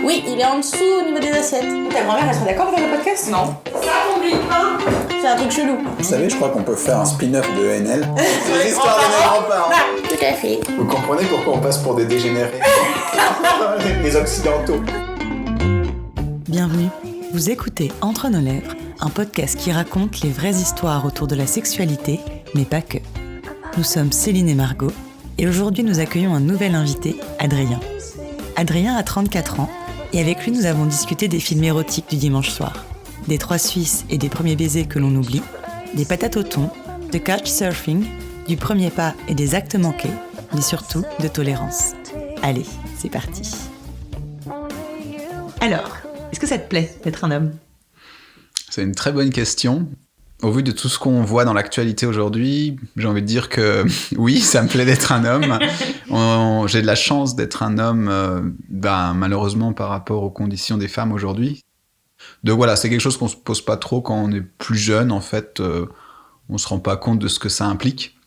Oui, il est en dessous au niveau des assiettes. Ta grand-mère, elle serait d'accord avec le podcast ? Non. Ça, ton grille-pain ? C'est un truc chelou. Vous savez, je crois qu'on peut faire un spin-off de NL. C'est l'histoire de mes grands-parents. Tout à fait. Vous comprenez pourquoi on passe pour des dégénérés. Les occidentaux. Bienvenue, vous écoutez Entre nos lèvres, un podcast qui raconte les vraies histoires autour de la sexualité, mais pas que. Nous sommes Céline et Margot, et aujourd'hui nous accueillons un nouvel invité, Adrien. Adrien a 34 ans, et avec lui nous avons discuté des films érotiques du dimanche soir, des 3 Suisses et des premiers baisers que l'on oublie, des patates au thon, de couchsurfing, du premier pas et des actes manqués, mais surtout de tolérance. Allez, c'est parti. Alors, est-ce que ça te plaît d'être un homme ? C'est une très bonne question. Au vu de tout ce qu'on voit dans l'actualité aujourd'hui, j'ai envie de dire que oui, ça me plaît d'être un homme. J'ai de la chance d'être un homme, malheureusement par rapport aux conditions des femmes aujourd'hui. Donc voilà, c'est quelque chose qu'on se pose pas trop quand on est plus jeune. En fait, on se rend pas compte de ce que ça implique.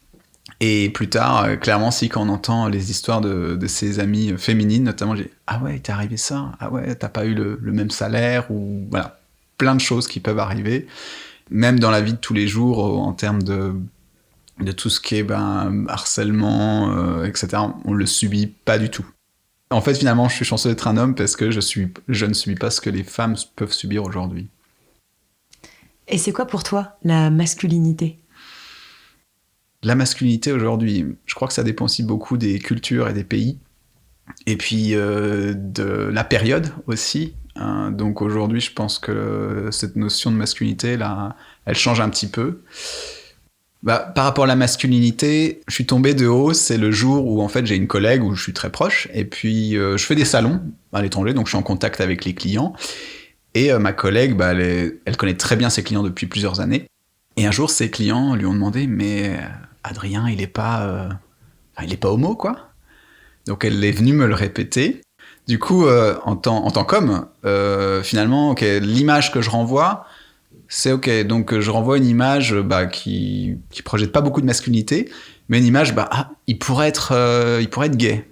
Et plus tard, clairement, quand on entend les histoires de ses amies féminines, notamment, j'ai dit « Ah ouais, t'es arrivé ça ? Ah ouais, t'as pas eu le même salaire ?» ou voilà, plein de choses qui peuvent arriver. Même dans la vie de tous les jours, en termes de tout ce qui est harcèlement, etc., on le subit pas du tout. En fait, finalement, je suis chanceux d'être un homme parce que je ne subis pas ce que les femmes peuvent subir aujourd'hui. Et c'est quoi pour toi la masculinité ? La masculinité aujourd'hui, je crois que ça dépend aussi beaucoup des cultures et des pays. Et puis de la période aussi. Donc aujourd'hui, je pense que cette notion de masculinité, là, elle change un petit peu. Par rapport à la masculinité, je suis tombé de haut, c'est le jour où en fait j'ai une collègue où je suis très proche, et puis je fais des salons à l'étranger, donc je suis en contact avec les clients. Et ma collègue, elle connaît très bien ses clients depuis plusieurs années. Et un jour, ses clients lui ont demandé « Mais Adrien, il est pas homo, quoi ?» Donc elle est venue me le répéter. Du coup, en tant qu'homme, finalement, l'image que je renvoie, c'est OK. Donc je renvoie une image qui projette pas beaucoup de masculinité, mais une image, il pourrait être gay.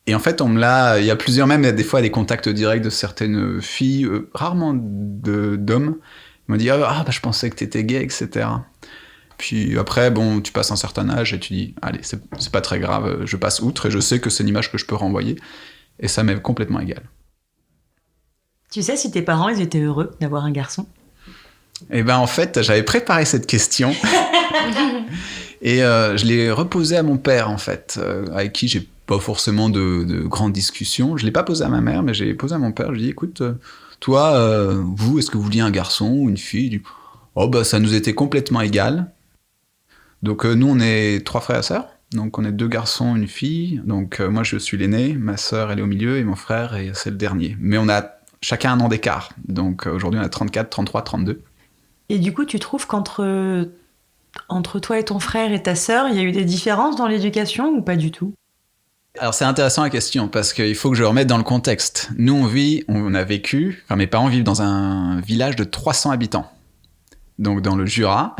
Et en fait, il y a plusieurs, même des fois des contacts directs de certaines filles, rarement d'hommes, ils m'ont dit je pensais que t'étais gay, etc. Puis après, tu passes un certain âge et tu dis, allez, c'est pas très grave, je passe outre et je sais que c'est une image que je peux renvoyer. Et ça m'est complètement égal. Tu sais si tes parents, ils étaient heureux d'avoir un garçon ? Eh en fait, j'avais préparé cette question. Et je l'ai reposée à mon père, en fait, avec qui j'ai pas forcément de grandes discussions. Je l'ai pas posée à ma mère, mais j'ai posé à mon père. Je lui ai dit, écoute, toi, vous, est-ce que vous vouliez un garçon ou une fille ? Il dit, ça nous était complètement égal. Donc nous, on est 3 frères et sœurs. Donc on est 2 garçons, une fille. Donc moi, je suis l'aîné, ma sœur, elle est au milieu, et mon frère, c'est le dernier. Mais on a chacun 1 an d'écart. Donc aujourd'hui, on a 34, 33, 32. Et du coup, tu trouves qu'entre toi et ton frère et ta sœur, il y a eu des différences dans l'éducation ou pas du tout ? Alors c'est intéressant la question, parce qu'il faut que je remette dans le contexte. Nous, mes parents vivent dans un village de 300 habitants. Donc dans le Jura.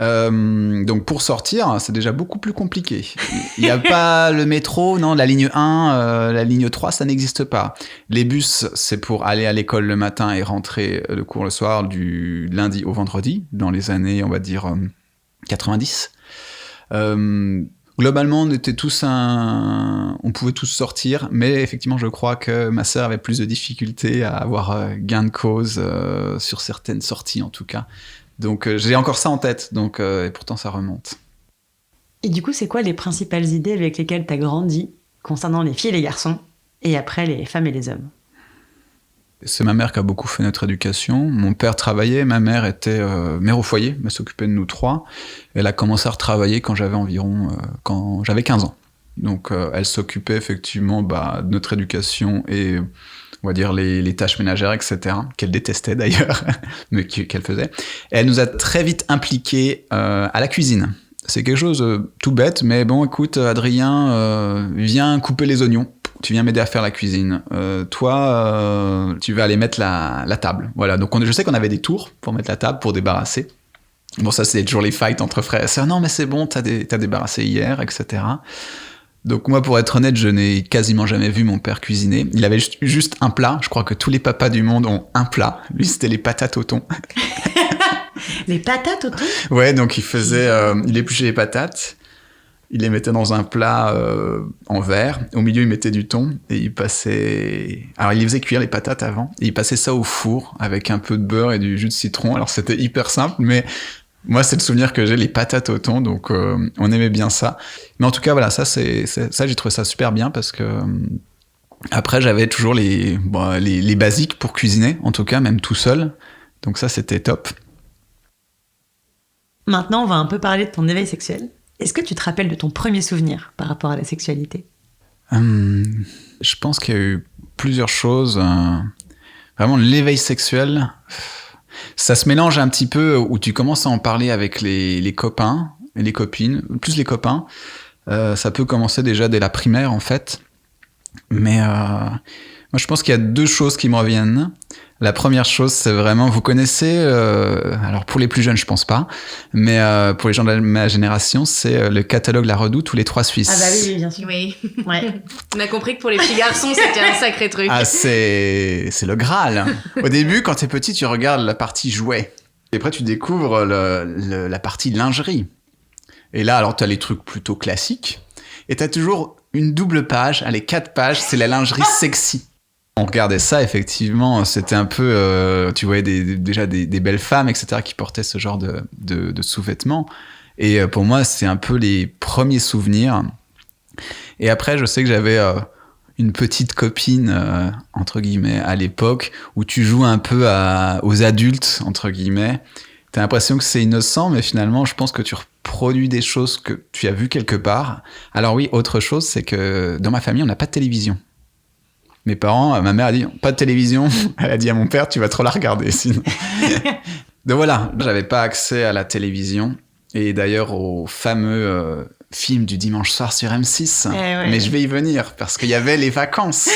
Donc pour sortir, c'est déjà beaucoup plus compliqué. Il n'y a pas le métro, non, la ligne 1, la ligne 3, ça n'existe pas. Les bus, c'est pour aller à l'école le matin et rentrer le cours le soir, du lundi au vendredi, dans les années, on va dire, 90. Globalement, on pouvait tous sortir, mais effectivement, je crois que ma sœur avait plus de difficultés à avoir gain de cause sur certaines sorties, en tout cas. Donc j'ai encore ça en tête, et pourtant ça remonte. Et du coup, c'est quoi les principales idées avec lesquelles tu as grandi concernant les filles et les garçons, et après les femmes et les hommes ? C'est ma mère qui a beaucoup fait notre éducation. Mon père travaillait, ma mère était mère au foyer, elle s'occupait de nous 3. Elle a commencé à retravailler quand j'avais 15 ans. Donc elle s'occupait effectivement de notre éducation et on va dire les tâches ménagères, etc., qu'elle détestait d'ailleurs, mais qu'elle faisait. Et elle nous a très vite impliqués à la cuisine. C'est quelque chose tout bête, mais écoute, Adrien, viens couper les oignons. Tu viens m'aider à faire la cuisine. Toi, tu vas aller mettre la table. Voilà. Donc je sais qu'on avait des tours pour mettre la table, pour débarrasser. Bon, ça, c'est toujours les fights entre frères et sœurs. Non, mais c'est bon, t'as débarrassé hier, etc. Donc moi, pour être honnête, je n'ai quasiment jamais vu mon père cuisiner. Il avait juste un plat. Je crois que tous les papas du monde ont un plat. Lui, c'était les patates au thon. Les patates au thon? Ouais, donc il épluchait les patates, il les mettait dans un plat en verre. Au milieu, il mettait du thon et il les faisait cuire les patates avant. Et il passait ça au four avec un peu de beurre et du jus de citron. Alors c'était hyper simple, mais moi, c'est le souvenir que j'ai, les patates au thon, donc on aimait bien ça. Mais en tout cas, voilà, ça, j'ai trouvé ça super bien parce que après, j'avais toujours les basiques pour cuisiner, en tout cas, même tout seul. Donc ça, c'était top. Maintenant, on va un peu parler de ton éveil sexuel. Est-ce que tu te rappelles de ton premier souvenir par rapport à la sexualité ? Je pense qu'il y a eu plusieurs choses. Vraiment, l'éveil sexuel... Ça se mélange un petit peu où tu commences à en parler avec les copains et les copines, plus les copains. Ça peut commencer déjà dès la primaire, en fait. Mais moi, je pense qu'il y a 2 choses qui me reviennent. La première chose, c'est vraiment, vous connaissez, alors pour les plus jeunes, je pense pas, mais pour les gens de ma génération, c'est le catalogue La Redoute ou Les 3 Suisses. Ah bah oui, bien sûr. Oui. Ouais. On a compris que pour les petits garçons, c'était un sacré truc. Ah, c'est le Graal. Au début, quand t'es petit, tu regardes la partie jouets. Et après, tu découvres la partie lingerie. Et là, alors, t'as les trucs plutôt classiques. Et t'as toujours une double page, allez, 4 pages, c'est la lingerie sexy. On regardait ça, effectivement, c'était un peu... tu voyais déjà des belles femmes, etc., qui portaient ce genre de sous-vêtements. Et pour moi, c'est un peu les premiers souvenirs. Et après, je sais que j'avais une petite copine, entre guillemets, à l'époque, où tu joues un peu aux adultes, entre guillemets. T'as l'impression que c'est innocent, mais finalement, je pense que tu reproduis des choses que tu as vues quelque part. Alors oui, autre chose, c'est que dans ma famille, on n'a pas de télévision. Mes parents, ma mère a dit, pas de télévision. Elle a dit à mon père, tu vas trop la regarder, sinon. Donc voilà, j'avais pas accès à la télévision. Et d'ailleurs, au fameux film du dimanche soir sur M6. Ouais. Mais je vais y venir, parce qu'il y avait les vacances.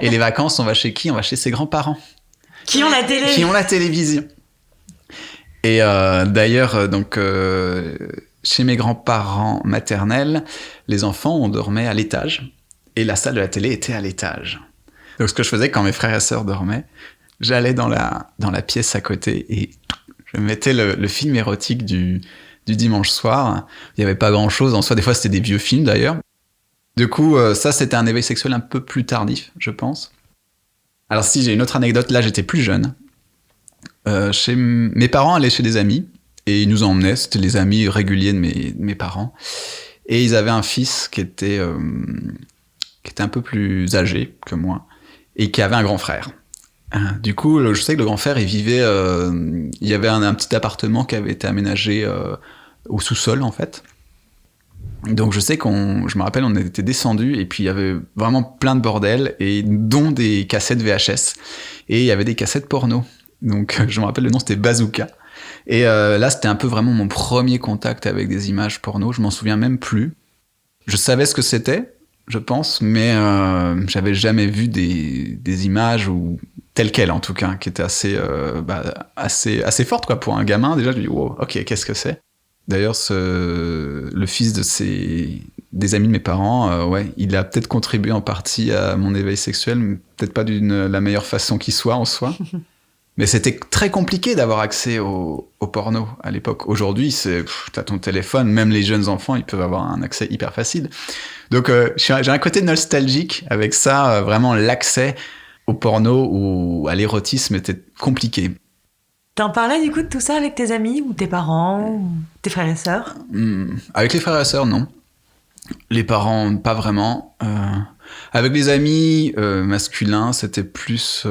Et les vacances, on va chez qui ? On va chez ses grands-parents. Qui ont la télé ? Qui ont la télévision. Et d'ailleurs, donc, chez mes grands-parents maternels, les enfants, on dormait à l'étage. Et la salle de la télé était à l'étage. Donc ce que je faisais quand mes frères et sœurs dormaient, j'allais dans la pièce à côté et je mettais le film érotique du dimanche soir. Il n'y avait pas grand-chose en soi. Des fois, c'était des vieux films d'ailleurs. Du coup, ça, c'était un éveil sexuel un peu plus tardif, je pense. Alors si, j'ai une autre anecdote. Là, j'étais plus jeune. Mes parents allaient chez des amis et ils nous emmenaient. C'était les amis réguliers de mes parents. Et ils avaient un fils qui était un peu plus âgé que moi, et qui avait un grand frère. Du coup, je sais que le grand frère, il vivait... il y avait un petit appartement qui avait été aménagé au sous-sol, en fait. Donc je sais je me rappelle, on était descendus, et puis il y avait vraiment plein de bordel, et dont des cassettes VHS, et il y avait des cassettes porno. Donc je me rappelle, le nom, c'était Bazooka. Et là, c'était un peu vraiment mon premier contact avec des images porno, je m'en souviens même plus. Je savais ce que c'était, je pense, mais j'avais jamais vu des images ou telles quelles en tout cas, qui étaient assez fortes quoi pour un gamin. Déjà, je me dis wow, ok, qu'est-ce que c'est ? D'ailleurs, le fils des amis de mes parents, il a peut-être contribué en partie à mon éveil sexuel, mais peut-être pas la meilleure façon qui soit en soi. Mais c'était très compliqué d'avoir accès au porno à l'époque. Aujourd'hui, t'as ton téléphone, même les jeunes enfants, ils peuvent avoir un accès hyper facile. Donc j'ai un côté nostalgique avec ça, vraiment l'accès au porno ou à l'érotisme était compliqué. T'en parlais du coup de tout ça avec tes amis ou tes parents ou tes frères et sœurs ? Avec les frères et sœurs, non. Les parents, pas vraiment. Avec les amis masculins, c'était plus...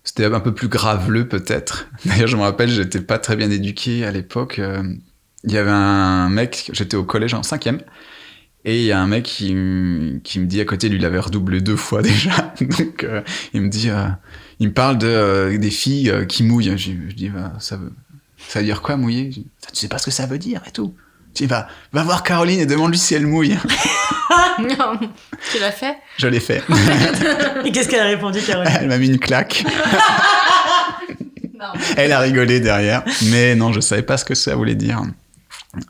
C'était un peu plus graveleux peut-être. D'ailleurs, je me rappelle, j'étais pas très bien éduqué à l'époque. Il y avait un mec, j'étais au collège en 5e, et il y a un mec qui me dit à côté, lui il avait redoublé 2 fois déjà. Donc il me parle des filles qui mouillent. Je dis, ça veut dire quoi mouiller ? Tu sais pas ce que ça veut dire et tout. Je dis, va voir Caroline et demande-lui si elle mouille. Non, tu l'as fait ? Je l'ai fait. Et qu'est-ce qu'elle a répondu, Caroline ? Elle m'a mis une claque. Non. Elle a rigolé derrière. Mais non, je savais pas ce que ça voulait dire.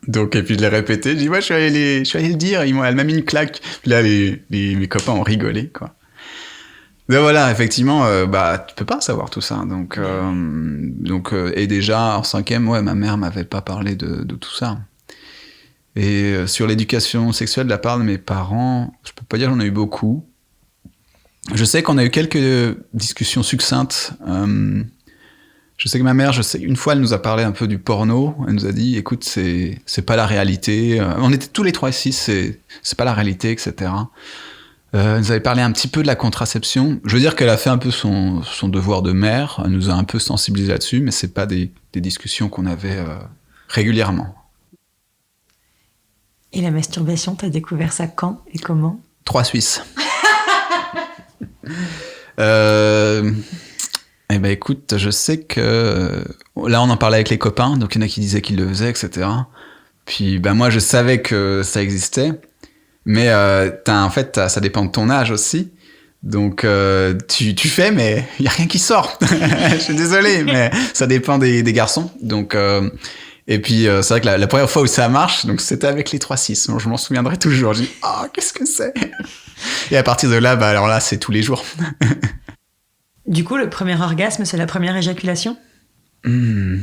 Donc, et puis je l'ai répété, je dis, ouais, je suis allé le dire, elle m'a mis une claque. Puis là, mes copains ont rigolé, quoi. Donc voilà, effectivement, tu peux pas savoir tout ça. Donc, et déjà, en 5e, ouais, ma mère m'avait pas parlé de tout ça. Et sur l'éducation sexuelle de la part de mes parents, je peux pas dire que j'en ai eu beaucoup. Je sais qu'on a eu quelques discussions succinctes. Je sais que ma mère, une fois, elle nous a parlé un peu du porno. Elle nous a dit, écoute, c'est pas la réalité. On était tous les 3 ici, c'est pas la réalité, etc. Elle nous avait parlé un petit peu de la contraception. Je veux dire qu'elle a fait un peu son devoir de mère. Elle nous a un peu sensibilisés là-dessus, mais c'est pas des discussions qu'on avait régulièrement. Et la masturbation, t'as découvert ça quand et comment ? 3 Suisses. Eh ben écoute, je sais que là on en parlait avec les copains, donc il y en a qui disaient qu'ils le faisaient, etc. Puis moi je savais que ça existait, mais ça dépend de ton âge aussi. Donc tu fais, mais il y a rien qui sort. Je suis désolé, mais ça dépend des garçons. Donc et puis c'est vrai que la première fois où ça marche, donc c'était avec les 3-6. Donc, je m'en souviendrai toujours. Je dis qu'est-ce que c'est ? Et à partir de là, alors là c'est tous les jours. Du coup, le premier orgasme, c'est la première éjaculation ? Je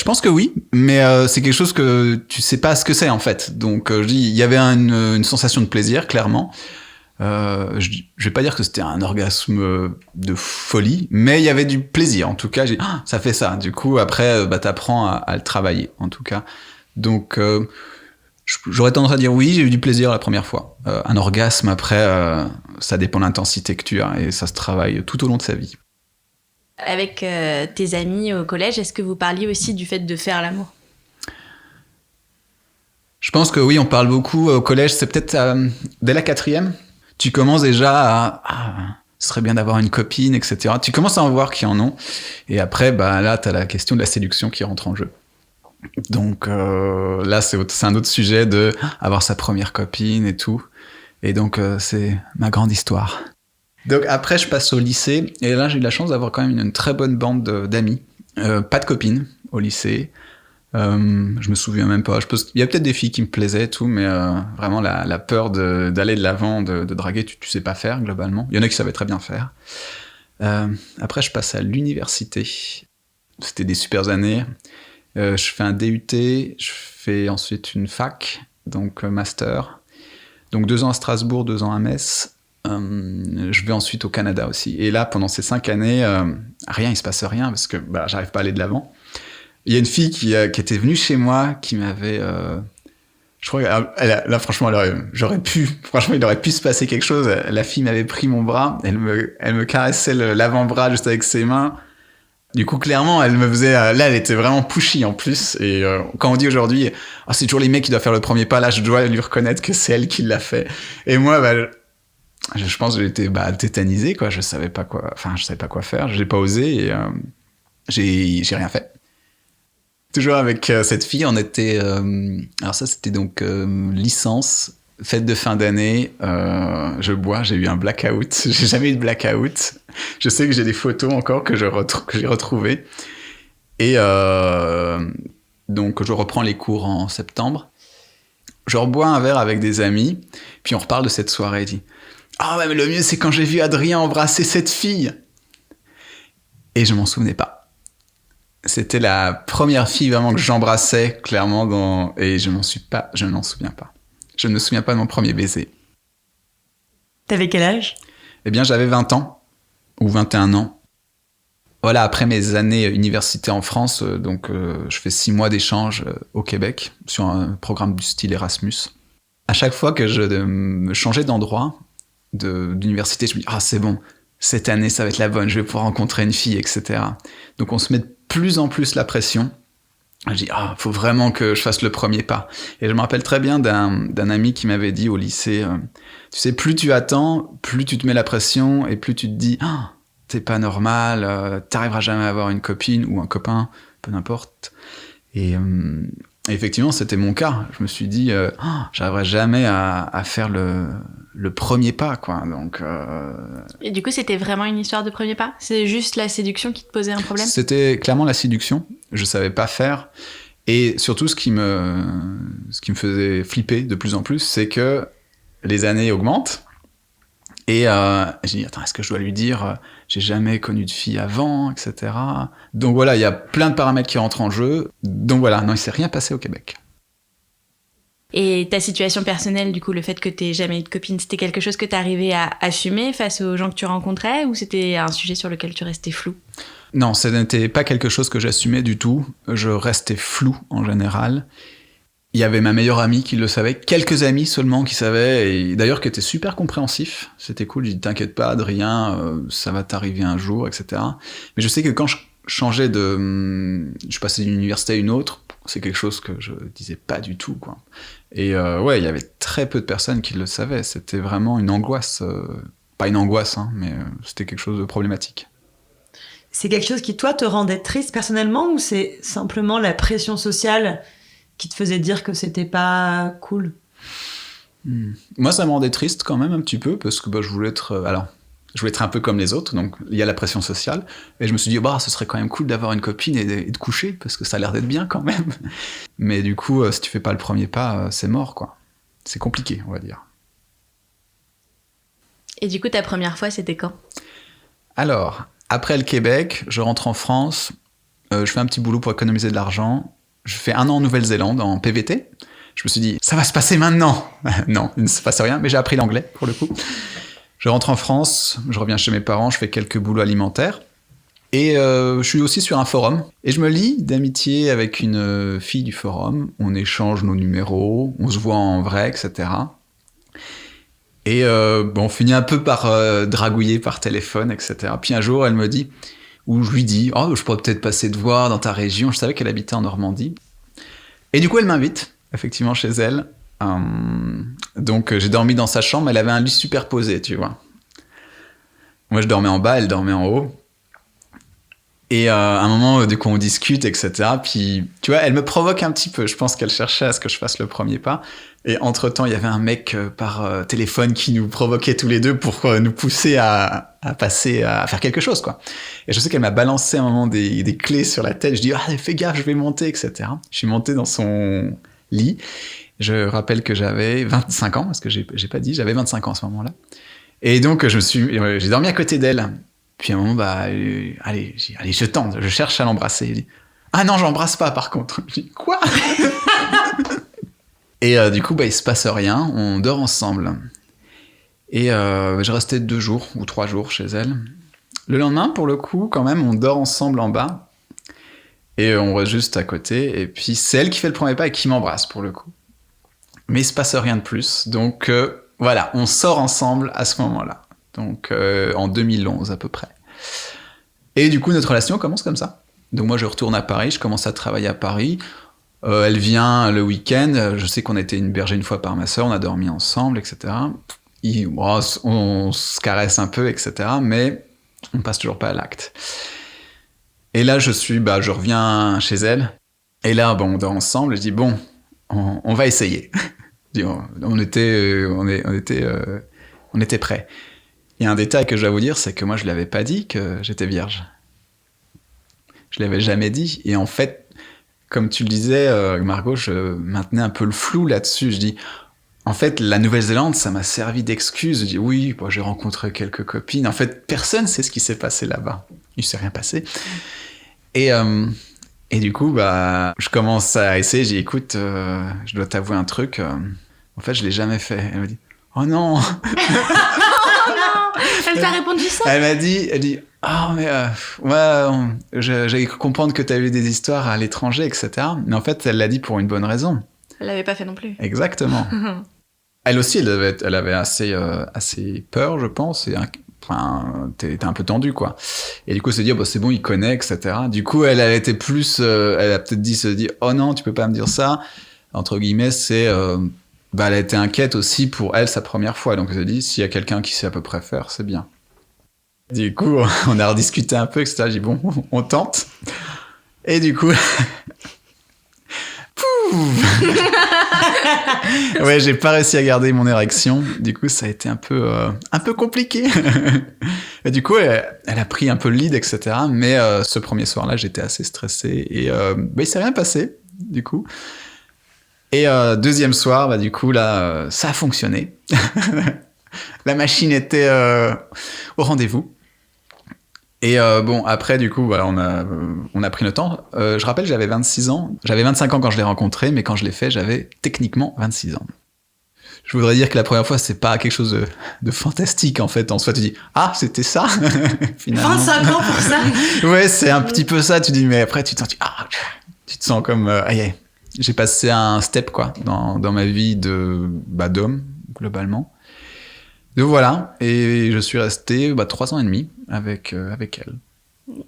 pense que oui, mais c'est quelque chose que tu sais pas ce que c'est en fait. Donc je dis, il y avait une sensation de plaisir, clairement. Je vais pas dire que c'était un orgasme de folie, mais il y avait du plaisir. En tout cas, ça fait ça. Du coup, après, t'apprends à le travailler, en tout cas. Donc j'aurais tendance à dire oui, j'ai eu du plaisir la première fois. Un orgasme, après, ça dépend de l'intensité que tu as et ça se travaille tout au long de sa vie. Avec tes amis au collège, est-ce que vous parliez aussi du fait de faire l'amour ? Je pense que oui, on parle beaucoup au collège. C'est peut-être dès la 4e. Tu commences déjà ce serait bien d'avoir une copine, etc. Tu commences à en voir qui en ont. Et après, là, t'as la question de la séduction qui rentre en jeu. Donc là, c'est un autre sujet de avoir sa première copine et tout. Et donc, c'est ma grande histoire. Donc après, je passe au lycée. Et là, j'ai eu la chance d'avoir quand même une très bonne bande d'amis. Pas de copine au lycée. Je me souviens même pas. Il y a peut-être des filles qui me plaisaient et tout, mais vraiment la peur d'aller de l'avant, de draguer, tu sais pas faire globalement. Il y en a qui savaient très bien faire. Après, je passe à l'université. C'était des super années. Je fais un DUT, je fais ensuite une fac, donc master. Donc 2 ans à Strasbourg, 2 ans à Metz. Je vais ensuite au Canada aussi. Et là, pendant ces 5 années, il se passe rien parce que j'arrive pas à aller de l'avant. Il y a une fille qui était venue chez moi, qui m'avait... je crois là, franchement, il aurait pu se passer quelque chose. La fille m'avait pris mon bras, elle me caressait l'avant-bras juste avec ses mains. Du coup, clairement, elle me faisait... là, elle était vraiment pushy en plus. Et quand on dit aujourd'hui, c'est toujours les mecs qui doivent faire le premier pas, là, je dois lui reconnaître que c'est elle qui l'a fait. Et moi, je pense que j'étais tétanisé, quoi. Je savais pas quoi faire. J'ai pas osé et j'ai rien fait. Toujours avec cette fille, on était... alors ça, c'était donc licence, fête de fin d'année. Je bois, j'ai eu un blackout. J'ai jamais eu de blackout. Je sais que j'ai des photos encore que j'ai retrouvées. Et donc, je reprends les cours en septembre. Je rebois un verre avec des amis, puis on reparle de cette soirée. Il dit « Ah ouais, mais le mieux, c'est quand j'ai vu Adrien embrasser cette fille !» Et je m'en souvenais pas. C'était la première fille vraiment que j'embrassais, clairement, et je n'en souviens pas. Je ne me souviens pas de mon premier baiser. T'avais quel âge ? Eh bien, j'avais 20 ans, ou 21 ans. Voilà, après mes années universitaires en France, je fais 6 mois d'échange au Québec, sur un programme du style Erasmus. À chaque fois que je me changeais d'endroit, d'université, je me dis « Ah, c'est bon, cette année, ça va être la bonne, je vais pouvoir rencontrer une fille, etc. » Donc, on se met de plus en plus la pression. Je dis, faut vraiment que je fasse le premier pas. Et je me rappelle très bien d'un ami qui m'avait dit au lycée, tu sais, plus tu attends, plus tu te mets la pression et plus tu te dis, t'es pas normal, t'arriveras jamais à avoir une copine ou un copain, peu n'importe. Et effectivement, c'était mon cas. Je me suis dit, j'arriverai jamais à faire le premier pas, quoi. Donc, Et du coup, c'était vraiment une histoire de premier pas ? C'est juste la séduction qui te posait un problème ? C'était clairement la séduction. Je savais pas faire. Et surtout, ce qui me faisait flipper de plus en plus, c'est que les années augmentent. Et j'ai dit, attends, est-ce que je dois lui dire j'ai jamais connu de fille avant, etc. Donc voilà, il y a plein de paramètres qui rentrent en jeu. Donc voilà, non, il s'est rien passé au Québec. Et ta situation personnelle, du coup, le fait que t'aies jamais eu de copine, c'était quelque chose que t'arrivais à assumer face aux gens que tu rencontrais, ou c'était un sujet sur lequel tu restais flou? Non, ce n'était pas quelque chose que j'assumais du tout. Je restais flou en général. Il y avait ma meilleure amie qui le savait, quelques amis seulement qui savaient, et d'ailleurs qui étaient super compréhensifs. C'était cool, je dis t'inquiète pas Adrien, ça va t'arriver un jour, etc. Mais je sais que quand je changeais je passais d'une université à une autre, c'est quelque chose que je disais pas du tout, quoi. Et ouais, il y avait très peu de personnes qui le savaient. C'était vraiment une angoisse, pas une angoisse, hein, mais c'était quelque chose de problématique. C'est quelque chose qui, toi, te rendait triste personnellement, ou c'est simplement la pression sociale qui te faisait dire que c'était pas cool? Moi, ça me rendait triste quand même un petit peu, parce que je voulais être un peu comme les autres, donc il y a la pression sociale, et je me suis dit, ce serait quand même cool d'avoir une copine et de coucher, parce que ça a l'air d'être bien quand même. Mais du coup, si tu fais pas le premier pas, c'est mort, quoi. C'est compliqué, on va dire. Et du coup, ta première fois, c'était quand? Alors, après le Québec, je rentre en France, je fais un petit boulot pour économiser de l'argent, je fais 1 an en Nouvelle-Zélande en PVT. Je me suis dit, ça va se passer maintenant. Non, il ne se passe rien, mais j'ai appris l'anglais pour le coup. Je rentre en France, je reviens chez mes parents, je fais quelques boulots alimentaires. Et je suis aussi sur un forum. Et je me lie d'amitié avec une fille du forum. On échange nos numéros, on se voit en vrai, etc. Et on finit un peu par dragouiller par téléphone, etc. Puis un jour, elle me dit... où je lui dis « Oh, je pourrais peut-être passer te voir dans ta région ». Je savais qu'elle habitait en Normandie. Et du coup, elle m'invite, effectivement, chez elle. Donc, j'ai dormi dans sa chambre. Elle avait un lit superposé, tu vois. Moi, je dormais en bas, elle dormait en haut. Et à un moment, du coup, on discute, etc. Puis, tu vois, elle me provoque un petit peu. Je pense qu'elle cherchait à ce que je fasse le premier pas. Et entre-temps, il y avait un mec par téléphone qui nous provoquait tous les deux pour nous pousser à passer, à faire quelque chose, quoi. Et je sais qu'elle m'a balancé à un moment des clés sur la tête. Je dis, fais gaffe, je vais monter, etc. Je suis monté dans son lit. Je rappelle que j'avais 25 ans, parce que j'ai pas dit, j'avais 25 ans à ce moment-là. Et donc, j'ai dormi à côté d'elle. Puis à un moment, allez, je tente, je cherche à l'embrasser. Il dit, ah non, j'embrasse pas, par contre. Je dis, quoi? Et du coup, il se passe rien, on dort ensemble. Et je restais 2 jours ou 3 jours chez elle. Le lendemain, pour le coup, quand même, on dort ensemble en bas. Et on reste juste à côté. Et puis, c'est elle qui fait le premier pas et qui m'embrasse, pour le coup. Mais il se passe rien de plus. Donc, voilà, on sort ensemble à ce moment-là. Donc, en 2011 à peu près. Et du coup, notre relation commence comme ça. Donc moi, je retourne à Paris, je commence à travailler à Paris. Elle vient le week-end. Je sais qu'on a été hébergés une fois par ma sœur, on a dormi ensemble, etc. On se caresse un peu, etc. Mais on passe toujours pas à l'acte. Et là, je reviens chez elle. Et là, on dort ensemble. Je dis, on va essayer. On était prêts. Il y a un détail que je dois vous dire, c'est que moi, je lui avais pas dit que j'étais vierge. Je l'avais jamais dit. Et en fait, comme tu le disais, Margot, je maintenais un peu le flou là-dessus. Je dis, en fait, la Nouvelle-Zélande, ça m'a servi d'excuse. Je dis, oui, j'ai rencontré quelques copines. En fait, personne sait ce qui s'est passé là-bas. Il ne s'est rien passé. Et du coup, je commence à essayer. Je dis, écoute, je dois t'avouer un truc. En fait, je l'ai jamais fait. Elle me dit, oh non. Elle t'a répondu ça? Elle dit, j'ai cru comprendre que tu as eu des histoires à l'étranger, etc. Mais en fait, elle l'a dit pour une bonne raison. Elle l'avait pas fait non plus. Exactement. Elle aussi, elle avait assez peur, je pense, et t'es un peu tendu, quoi. Et du coup, elle s'est dit, c'est bon, il connaît, etc. Du coup, elle a été plus, elle a peut-être se dit, oh non, tu peux pas me dire ça. Entre guillemets, c'est, elle a été inquiète aussi pour elle, sa première fois. Donc, elle s'est dit, s'il y a quelqu'un qui sait à peu près faire, c'est bien. Du coup, on a rediscuté un peu, etc. J'ai dit, on tente. Et du coup... Ouais, j'ai pas réussi à garder mon érection. Du coup, ça a été un peu compliqué. Et du coup, elle a pris un peu le lead, etc. Mais ce premier soir-là, j'étais assez stressé. Et il s'est rien passé. du coup. Et deuxième soir, du coup, là, ça a fonctionné. La machine était au rendez-vous. Et après, du coup, voilà, on a pris le temps. Je rappelle, j'avais 26 ans. J'avais 25 ans quand je l'ai rencontré, mais quand je l'ai fait, j'avais techniquement 26 ans. Je voudrais dire que la première fois, c'est pas quelque chose de fantastique, en fait. En soi, tu dis, ah, c'était ça, finalement. 25 ans pour ça. Ouais, c'est un petit peu ça. Tu dis, mais après, tu te sens comme, j'ai passé un step, quoi, dans ma vie d'homme, globalement. Donc voilà, et je suis resté 3 ans et demi avec elle.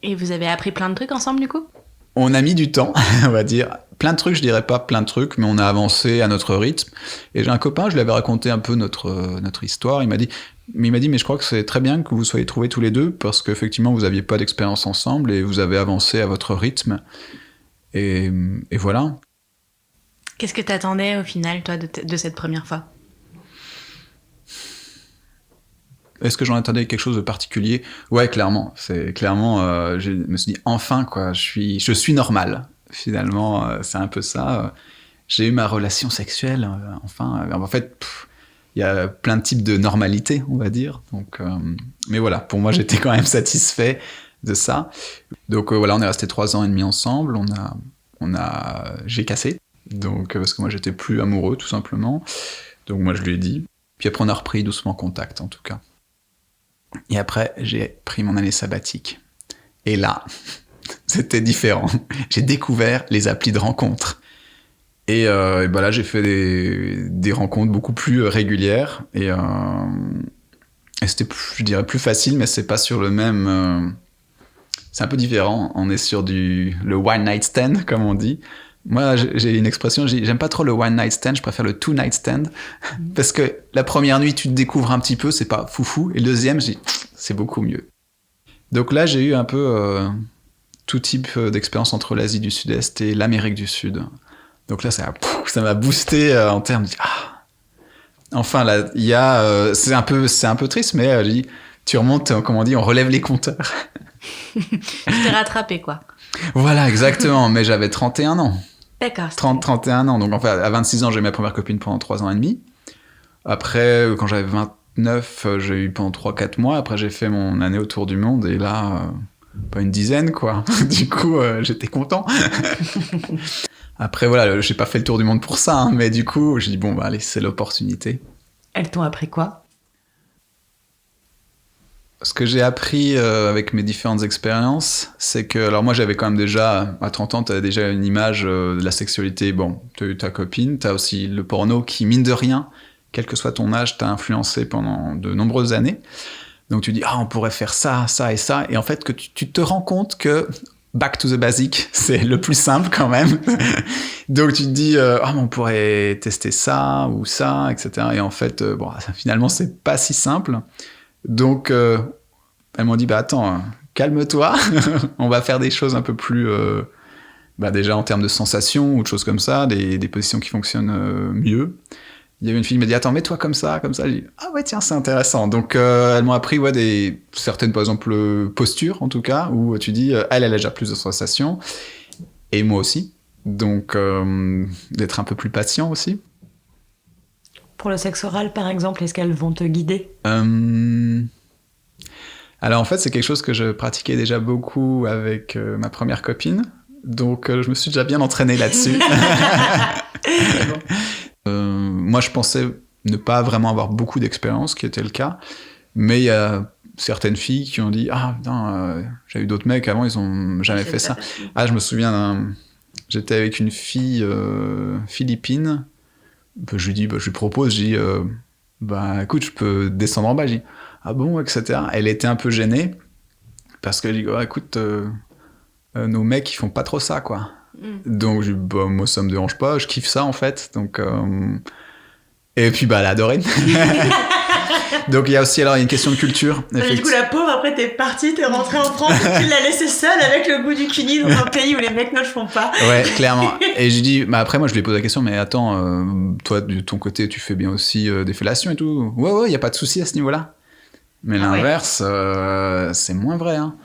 Et vous avez appris plein de trucs ensemble, du coup ? On a mis du temps, on va dire. Plein de trucs, je dirais pas plein de trucs, mais on a avancé à notre rythme. Et j'ai un copain, je lui avais raconté un peu notre histoire. Il m'a dit, mais je crois que c'est très bien que vous soyez trouvés tous les deux, parce qu'effectivement, vous aviez pas d'expérience ensemble et vous avez avancé à votre rythme. Et voilà. Qu'est-ce que t'attendais au final, toi, de cette première fois ? Est-ce que j'en attendais quelque chose de particulier ? Ouais, clairement. Je me suis dit, enfin, quoi, je suis normal. Finalement, c'est un peu ça. J'ai eu ma relation sexuelle, enfin. En fait, il y a plein de types de normalité, on va dire. Donc, mais voilà, pour moi, j'étais quand même satisfait de ça. Donc voilà, on est resté 3 ans et demi ensemble. J'ai cassé. Donc, parce que moi, j'étais plus amoureux, tout simplement. Donc moi, je lui ai dit. Puis après, on a repris doucement contact, en tout cas. Et après, j'ai pris mon année sabbatique. Et là, c'était différent. J'ai découvert les applis de rencontres. Et là, j'ai fait des rencontres beaucoup plus régulières. Et c'était, je dirais, plus facile, mais c'est pas sur le même... c'est un peu différent. On est sur le one night stand, comme on dit. Moi, j'ai une expression, j'aime pas trop le one night stand, je préfère le two night stand. Parce que la première nuit, tu te découvres un petit peu, c'est pas foufou. Et le deuxième, c'est beaucoup mieux. Donc là, j'ai eu un peu tout type d'expérience entre l'Asie du Sud-Est et l'Amérique du Sud. Donc là, ça m'a boosté en termes de... Enfin, là, il y a... c'est un peu triste, mais tu remontes, comme on dit, on relève les compteurs. Tu t'es rattrapé, quoi. Voilà, exactement. Mais j'avais 31 ans. D'accord. 31 ans. Donc, en fait, à 26 ans, j'ai eu ma première copine pendant 3 ans et demi. Après, quand j'avais 29, j'ai eu pendant 3-4 mois. Après, j'ai fait mon année autour du monde. Et là, pas une dizaine, quoi. Du coup, j'étais content. Après, voilà, j'ai pas fait le tour du monde pour ça. Hein, mais du coup, j'ai dit, allez, c'est l'opportunité. Elles t'ont appris quoi ? Ce que j'ai appris avec mes différentes expériences, c'est que... Alors moi, j'avais quand même déjà... À 30 ans, t'as déjà une image de la sexualité. Bon, t'as eu ta copine, t'as aussi le porno qui, mine de rien, quel que soit ton âge, t'a influencé pendant de nombreuses années. Donc tu dis, on pourrait faire ça, ça et ça. Et en fait, que tu te rends compte que back to the basic, c'est le plus simple quand même. Donc tu te dis, on pourrait tester ça ou ça, etc. Et en fait, finalement, c'est pas si simple. Donc, elles m'ont dit, attends, calme-toi, on va faire des choses un peu plus, déjà en termes de sensations ou de choses comme ça, des positions qui fonctionnent mieux. Il y avait une fille qui m'a dit, attends, mets-toi comme ça. J'ai dit, ouais, tiens, c'est intéressant. Donc, elles m'ont appris, certaines, par exemple, postures, en tout cas, où tu dis, elle a déjà plus de sensations, et moi aussi. Donc, d'être un peu plus patient aussi. Pour le sexe oral, par exemple, est-ce qu'elles vont te guider ? Alors en fait, c'est quelque chose que je pratiquais déjà beaucoup avec ma première copine. Donc je me suis déjà bien entraîné là-dessus. Moi, je pensais ne pas vraiment avoir beaucoup d'expérience, ce qui était le cas. Mais il y a certaines filles qui ont dit « Ah, putain, j'ai eu d'autres mecs avant, ils ont jamais fait ça. » Je me souviens, j'étais avec une fille philippine. Je lui dis, je lui propose, je dis, écoute, je peux descendre en bas. Je dis, ah bon, etc. Elle était un peu gênée, parce qu'elle dit, écoute, nos mecs, ils font pas trop ça, quoi. Donc, je dis, moi, ça me dérange pas, je kiffe ça, en fait. Donc, et puis, elle a adoré. Donc, il y a aussi, une question de culture. Du coup, la pauvre, après, t'es partie, t'es rentrée en France, tu l'as laissée seule avec le goût du cuni dans un pays où les mecs ne le font pas. Ouais, clairement. Et je dis, après, moi, je lui ai posé la question, mais attends, toi, de ton côté, tu fais bien aussi des fellations et tout. Ouais, y a pas de souci à ce niveau-là. Mais l'inverse, c'est moins vrai, hein.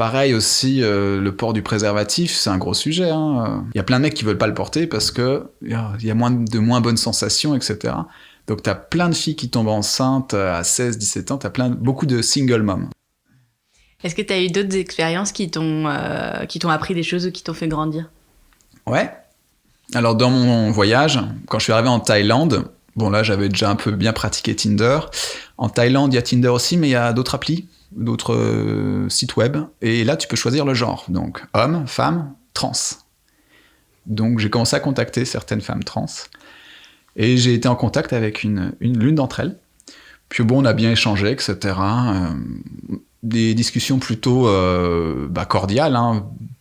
Pareil aussi, le port du préservatif, c'est un gros sujet. Il y a plein de mecs qui veulent pas le porter parce que il y a de moins bonnes sensations, etc. Donc t'as plein de filles qui tombent enceintes à 16-17 ans, t'as beaucoup de single moms. Est-ce que tu as eu d'autres expériences qui t'ont appris des choses ou qui t'ont fait grandir? Ouais. Alors dans mon voyage, quand je suis arrivé en Thaïlande, bon là j'avais déjà un peu bien pratiqué Tinder. En Thaïlande, il y a Tinder aussi, mais il y a d'autres applis, d'autres sites web. Et là tu peux choisir le genre. Donc homme, femme, trans. Donc j'ai commencé à contacter certaines femmes trans. Et j'ai été en contact avec l'une d'entre elles. Puis bon, on a bien échangé, etc. Des discussions plutôt cordiales,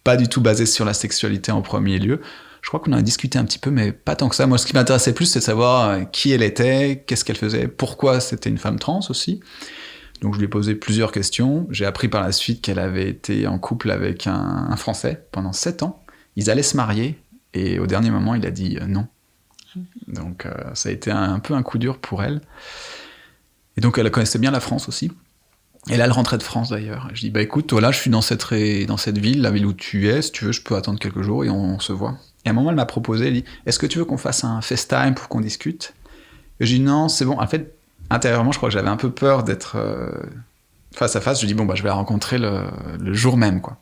pas du tout basées sur la sexualité en premier lieu. Je crois qu'on en a discuté un petit peu, mais pas tant que ça. Moi, ce qui m'intéressait plus, c'est de savoir qui elle était, qu'est-ce qu'elle faisait, pourquoi c'était une femme trans aussi. Donc je lui ai posé plusieurs questions. J'ai appris par la suite qu'elle avait été en couple avec un Français pendant 7 ans. Ils allaient se marier, et au dernier moment, il a dit non. Donc ça a été un peu un coup dur pour elle. Et donc elle connaissait bien la France aussi. Et là elle rentrait de France d'ailleurs. Je dis écoute, voilà, je suis dans cette ville, la ville où tu es, si tu veux je peux attendre quelques jours et on se voit. Et à un moment elle m'a proposé, elle dit est-ce que tu veux qu'on fasse un FaceTime pour qu'on discute? Et je dis non, c'est bon. En fait intérieurement je crois que j'avais un peu peur d'être face à face. Je dis je vais la rencontrer le jour même quoi.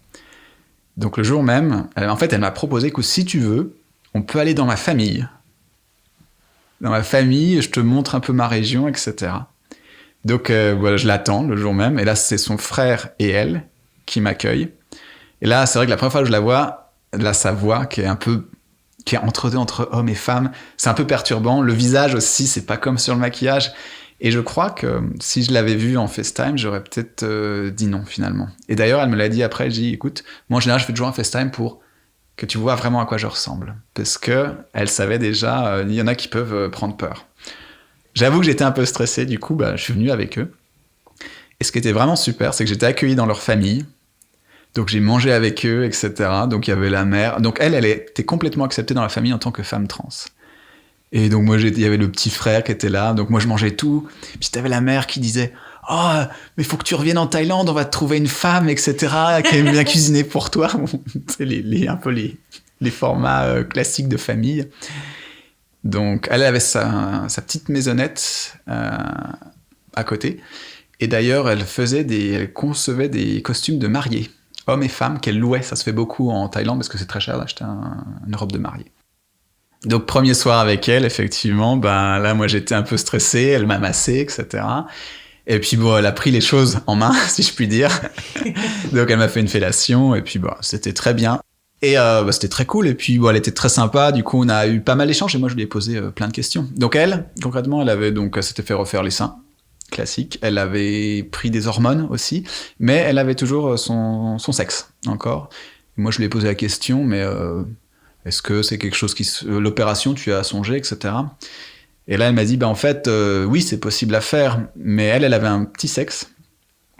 Donc le jour même, elle m'a proposé que si tu veux, on peut aller dans ma famille. Dans ma famille, je te montre un peu ma région, etc. Donc voilà, je l'attends le jour même. Et là, c'est son frère et elle qui m'accueillent. Et là, c'est vrai que la première fois que je la vois, là, sa voix qui est entre hommes et femmes, c'est un peu perturbant. Le visage aussi, c'est pas comme sur le maquillage. Et je crois que si je l'avais vue en FaceTime, j'aurais peut-être dit non finalement. Et d'ailleurs, elle me l'a dit après. Elle dit, écoute, moi en général, je fais toujours un FaceTime pour que tu vois vraiment à quoi je ressemble. Parce que elle savait déjà, il y en a qui peuvent prendre peur. J'avoue que j'étais un peu stressé, du coup, je suis venu avec eux. Et ce qui était vraiment super, c'est que j'étais accueilli dans leur famille. Donc j'ai mangé avec eux, etc. Donc il y avait la mère. Donc elle était complètement acceptée dans la famille en tant que femme trans. Et donc moi, il y avait le petit frère qui était là. Donc moi, je mangeais tout. Puis t'avais la mère qui disait « Oh, mais faut que tu reviennes en Thaïlande, on va te trouver une femme, etc. qui aime bien cuisiner pour toi. » C'est un peu les formats classiques de famille. Donc elle avait sa petite maisonnette à côté. Et d'ailleurs, elle concevait des costumes de mariée, hommes et femmes, qu'elle louait. Ça se fait beaucoup en Thaïlande parce que c'est très cher d'acheter une robe de mariée. Donc premier soir avec elle, effectivement, là moi j'étais un peu stressé, elle m'a massé, etc. Et puis elle a pris les choses en main, si je puis dire. Donc elle m'a fait une fellation, et puis c'était très bien. Et c'était très cool, et puis elle était très sympa, du coup on a eu pas mal d'échanges, et moi je lui ai posé plein de questions. Donc elle, concrètement, elle s'était fait refaire les seins, classique. Elle avait pris des hormones aussi, mais elle avait toujours son sexe, encore. Et moi je lui ai posé la question, mais est-ce que c'est quelque chose l'opération, tu as songé, etc. Et là, elle m'a dit, en fait, oui, c'est possible à faire, mais elle avait un petit sexe.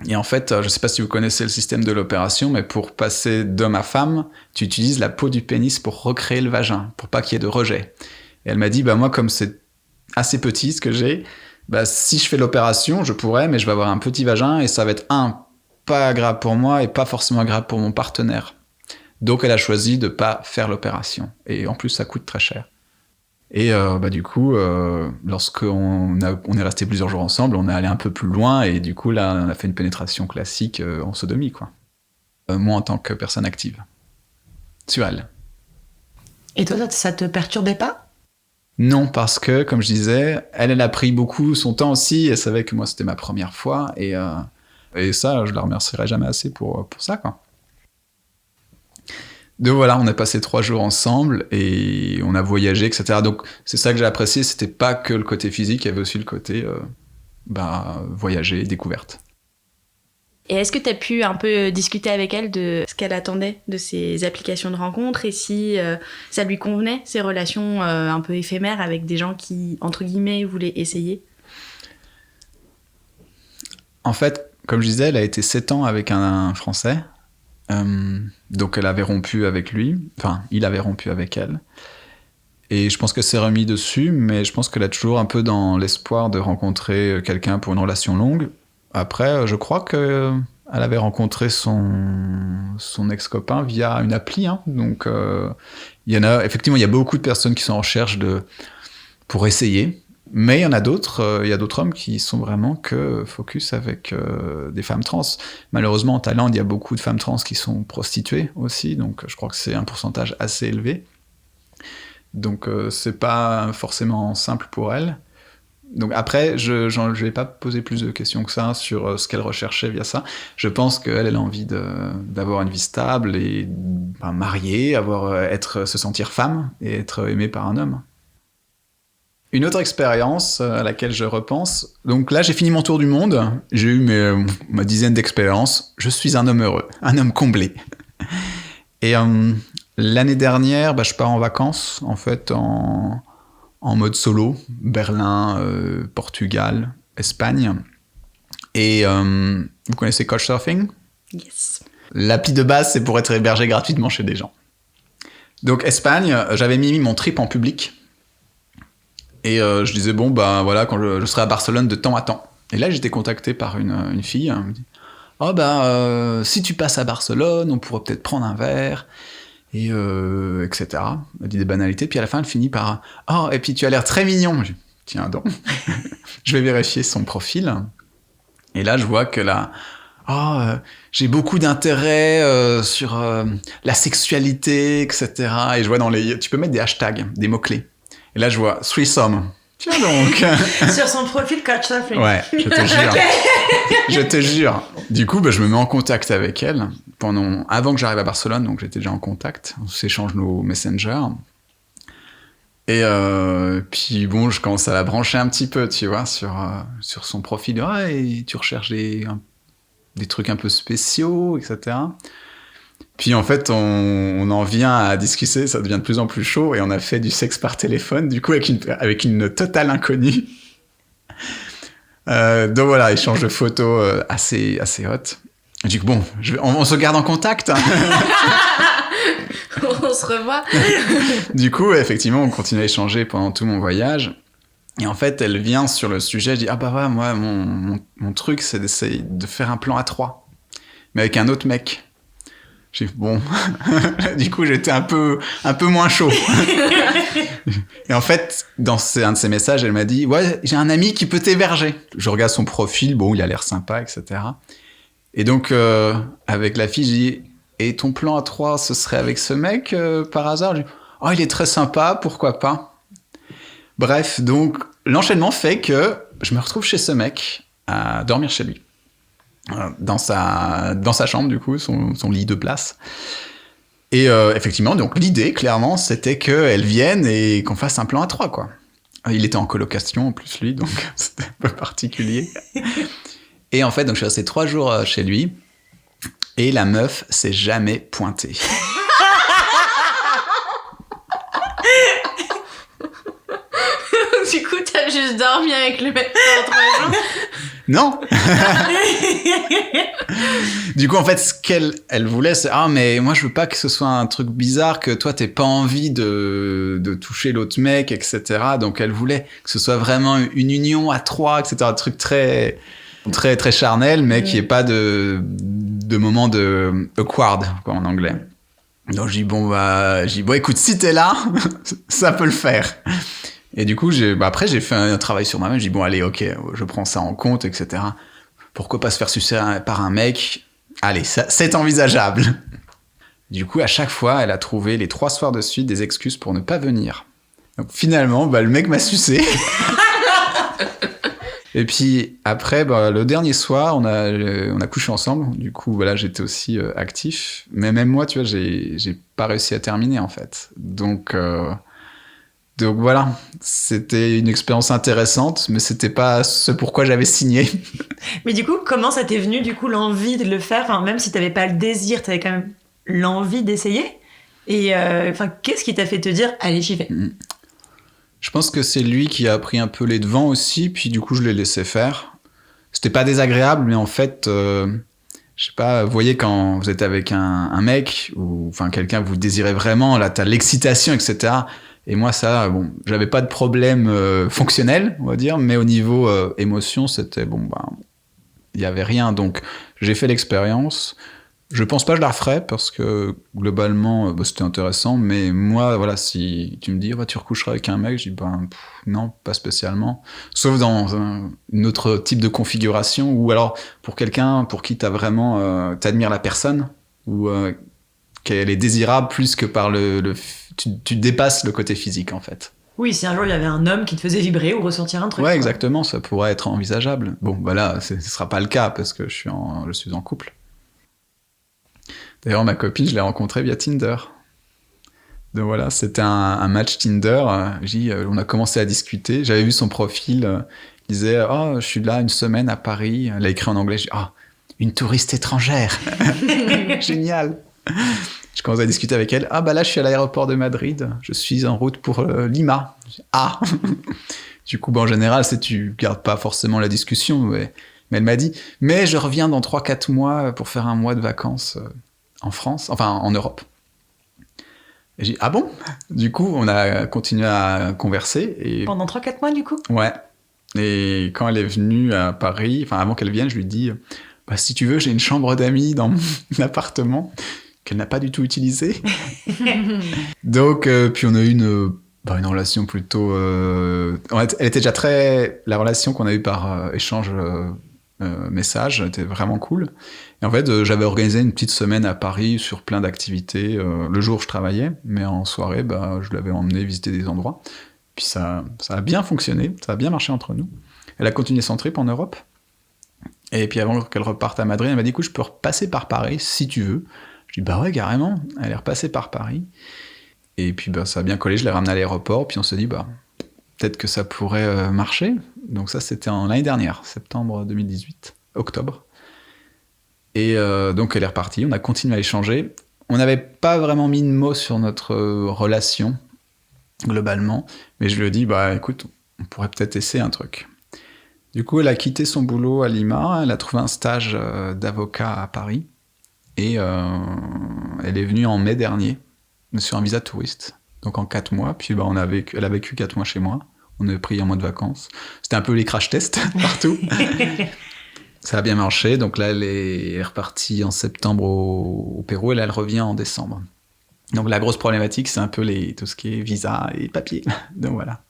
Et en fait, je sais pas si vous connaissez le système de l'opération, mais pour passer d'homme à femme, tu utilises la peau du pénis pour recréer le vagin, pour pas qu'il y ait de rejet. Et elle m'a dit, moi, comme c'est assez petit ce que j'ai, si je fais l'opération, je pourrais, mais je vais avoir un petit vagin, et ça va être pas agréable pour moi, et pas forcément agréable pour mon partenaire. Donc elle a choisi de pas faire l'opération. Et en plus, ça coûte très cher. Et du coup, lorsqu'on est resté plusieurs jours ensemble, on est allé un peu plus loin, et du coup, là, on a fait une pénétration classique en sodomie, quoi. Moi, en tant que personne active. Sur elle. Et toi, ça te perturbait pas? Non, parce que, comme je disais, elle a pris beaucoup son temps aussi, elle savait que moi, c'était ma première fois, et ça, je la remercierai jamais assez pour ça, quoi. Donc voilà, on a passé 3 jours ensemble et on a voyagé, etc. Donc c'est ça que j'ai apprécié, c'était pas que le côté physique, il y avait aussi le côté voyager, découverte. Et est-ce que tu as pu un peu discuter avec elle de ce qu'elle attendait de ces applications de rencontres et si ça lui convenait, ces relations un peu éphémères avec des gens qui, entre guillemets, voulaient essayer? En fait, comme je disais, elle a été 7 ans avec un Français. Donc elle avait rompu avec lui, enfin il avait rompu avec elle, et je pense qu'elle s'est remis dessus, mais je pense qu'elle a toujours un peu dans l'espoir de rencontrer quelqu'un pour une relation longue. Après, je crois qu'elle Elle avait rencontré son ex-copain via une appli. Hein. Donc, il y a beaucoup de personnes qui sont en recherche pour essayer. Mais il y en a d'autres, il y a d'autres hommes qui sont vraiment que focus avec des femmes trans. Malheureusement, en Thaïlande, il y a beaucoup de femmes trans qui sont prostituées aussi. Donc, je crois que c'est un pourcentage assez élevé. Donc, c'est pas forcément simple pour elles. Donc après, je vais pas poser plus de questions que ça sur ce qu'elle recherchait via ça. Je pense qu'elle a envie d'avoir une vie stable et mariée, se sentir femme et être aimée par un homme. Une autre expérience à laquelle je repense. Donc là, j'ai fini mon tour du monde. J'ai eu ma dizaine d'expériences. Je suis un homme heureux, un homme comblé. Et l'année dernière, je pars en vacances, en fait, en mode solo, Berlin, Portugal, Espagne. Et vous connaissez Couchsurfing ? Yes. L'appli de base, c'est pour être hébergé gratuitement chez des gens. Donc Espagne, j'avais mis mon trip en public. Et je disais, voilà, quand je serai à Barcelone de temps à temps. Et là, j'étais contacté par une fille. Elle me dit, si tu passes à Barcelone, on pourrait peut-être prendre un verre. Et etc. Elle dit des banalités, puis à la fin elle finit par et puis tu as l'air très mignon. Je dis, tiens donc. Je vais vérifier son profil et là je vois que là j'ai beaucoup d'intérêt sur la sexualité, etc. Et je vois tu peux mettre des hashtags, des mots-clés, et là je vois threesome. Tiens donc. Sur son profil Couchsurfing. Ouais, je te jure. Je te jure. Du coup, je me mets en contact avec elle avant que j'arrive à Barcelone, donc j'étais déjà en contact. On s'échange nos messengers. Et puis je commence à la brancher un petit peu, tu vois, sur son profil. Et tu recherches des trucs un peu spéciaux, etc. Puis en fait, on en vient à discuter, ça devient de plus en plus chaud, et on a fait du sexe par téléphone, du coup avec une totale inconnue. Donc voilà, échange de photos assez hot. Du coup, on se garde en contact. Hein. On se revoit. Du coup, effectivement, on continue à échanger pendant tout mon voyage. Et en fait, elle vient sur le sujet, je dis, moi, mon truc, c'est d'essayer de faire un plan à 3, mais avec un autre mec. J'ai dit, du coup, j'étais un peu moins chaud. Et en fait, dans un de ses messages, elle m'a dit, ouais, j'ai un ami qui peut t'héberger. Je regarde son profil, il a l'air sympa, etc. Et donc, avec la fille, je dis, et ton plan à 3, ce serait avec ce mec, par hasard? Je dis, il est très sympa, pourquoi pas? Bref, donc, l'enchaînement fait que je me retrouve chez ce mec, à dormir chez lui. Dans sa chambre, du coup, son lit de place. Et effectivement, donc l'idée, clairement, c'était qu'elle vienne et qu'on fasse un plan à 3, quoi. Il était en colocation, en plus, lui, donc c'était un peu particulier. Et en fait, donc, je suis resté 3 jours chez lui, et la meuf s'est jamais pointée. Du coup, t'as juste dormi avec le mec pendant 3 jours. Non. Du coup, en fait, ce qu'elle voulait, c'est mais moi, je veux pas que ce soit un truc bizarre, que toi, t'aies pas envie de toucher l'autre mec, etc. Donc, elle voulait que ce soit vraiment une union à 3, etc. Un truc très, très, très charnel, mais qui ait pas de moment de awkward, quoi, en anglais. Donc, je dis, écoute, si t'es là, ça peut le faire. Et du coup, après, j'ai fait un travail sur moi-même. J'ai dit, allez, ok, je prends ça en compte, etc. Pourquoi pas se faire sucer par un mec? Allez, c'est envisageable. Du coup, à chaque fois, elle a trouvé les 3 soirs de suite des excuses pour ne pas venir. Donc finalement, le mec m'a sucé. Et puis après, le dernier soir, on a couché ensemble. Du coup, voilà, j'étais aussi actif. Mais même moi, tu vois, j'ai pas réussi à terminer, en fait. Donc voilà, c'était une expérience intéressante, mais c'était pas ce pourquoi j'avais signé. Mais du coup, comment ça t'est venu, l'envie de le faire? Enfin, même si t'avais pas le désir, t'avais quand même l'envie d'essayer. Et qu'est-ce qui t'a fait te dire, allez, j'y vais? Je pense que c'est lui qui a pris un peu les devants aussi, puis du coup, je l'ai laissé faire. C'était pas désagréable, mais en fait, je sais pas, vous voyez quand vous êtes avec un mec, ou quelqu'un que vous désirez vraiment, là, t'as l'excitation, etc. Et moi, ça, j'avais pas de problème fonctionnel, on va dire, mais au niveau émotion, c'était Il n'y avait rien, donc j'ai fait l'expérience. Je pense pas que je la referais parce que globalement, c'était intéressant, mais moi, voilà, si tu me dis, tu recoucheras avec un mec, je dis, non, pas spécialement. Sauf dans un autre type de configuration, ou alors pour quelqu'un pour qui t'admires la personne, ou qu'elle est désirable plus que par tu dépasses le côté physique, en fait. Oui, si un jour il y avait un homme qui te faisait vibrer ou ressentir un truc. Ouais, exactement, ça pourrait être envisageable. Bon, là, ce sera pas le cas parce que je suis en couple. D'ailleurs, ma copine, je l'ai rencontrée via Tinder. Donc voilà, c'était un match Tinder. On a commencé à discuter. J'avais vu son profil. Il disait « je suis là une semaine à Paris. » Elle a écrit en anglais. Je dis « une touriste étrangère. » Génial. Je commence à discuter avec elle. Là, je suis à l'aéroport de Madrid. Je suis en route pour Lima. Du coup, en général, tu gardes pas forcément la discussion. Mais elle m'a dit « mais je reviens dans 3-4 mois pour faire un mois de vacances en France, enfin en Europe. » Et j'ai dit « ah bon ?» Du coup, on a continué à converser. Et... Pendant 3-4 mois, du coup ? Ouais. Et quand elle est venue à Paris, avant qu'elle vienne, je lui dis si tu veux, j'ai une chambre d'amis dans mon appartement qu'elle n'a pas du tout utilisée. Donc, puis on a eu une relation plutôt... elle était déjà la relation qu'on a eue par échange message était vraiment cool. Et en fait, j'avais organisé une petite semaine à Paris sur plein d'activités. Le jour, je travaillais, mais en soirée, je l'avais emmené visiter des endroits. Puis ça a bien fonctionné, ça a bien marché entre nous. Elle a continué son trip en Europe. Et puis avant qu'elle reparte à Madrid, elle m'a dit « écoute, je peux repasser par Paris si tu veux. » Je dis « ouais, carrément. » Elle est repassée par Paris. Et puis ça a bien collé, je l'ai ramenée à l'aéroport. Puis on se dit peut-être que ça pourrait marcher. Donc ça, c'était l'année dernière, septembre 2018, octobre. Et donc elle est repartie, on a continué à échanger. On n'avait pas vraiment mis de mots sur notre relation, globalement. Mais je lui ai dit, écoute, on pourrait peut-être essayer un truc. Du coup, elle a quitté son boulot à Lima, elle a trouvé un stage d'avocat à Paris. Et elle est venue en mai dernier, sur un visa touriste. Donc en 4 mois, puis elle a vécu 4 mois chez moi. On a pris un mois de vacances. C'était un peu les crash tests partout. Ça a bien marché. Donc là, elle est repartie en septembre au Pérou et là, elle revient en décembre. Donc la grosse problématique, c'est un peu tout ce qui est visa et papier. Donc voilà.